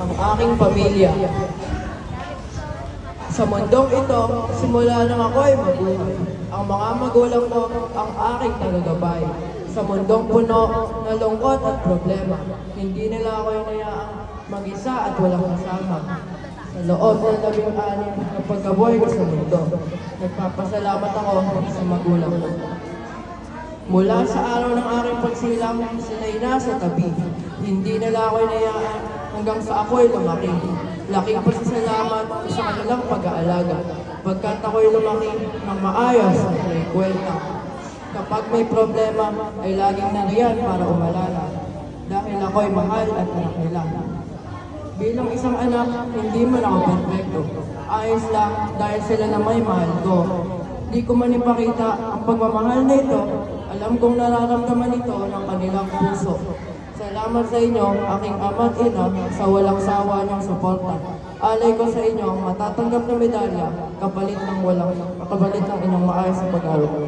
ang aking pamilya. Sa mundong ito, simula nang ako ay mabuhay. Ang mga magulang ko ang aking tagagabay. Sa mundong puno ng lungkot at problema, hindi nila ako inayaang mag-isa at walang kasama. Sa loob ng 16 na pagkabuhay ko sa mundo, nagpapasalamat ako sa magulang ko. Mula sa araw ng aking pagsilang, sila'y nasa tabi. Hindi nila ako inayaan hanggang sa ako'y lumaki. Laking pasasalamat sa kanilang pag-aalaga. Pagkat ako'y lumaki ng maayos at may kwenta. Kapag may problema, ay laging nariyan para umalala. Dahil ako'y mahal at anak nila. Bilang isang anak, hindi man ako perfecto. Ayos lang dahil sila na may mahal ko. Di ko man ipakita ang pagmamahal na ito. Alam kong nararamdaman ito ng kanilang puso. Salamat sa inyo, aking ama at ina, sa walang sawa niyong suporta. Alay ko sa inyo ang matatanggap na medalya, kapalit ng inyong maayos sa pag-aaral.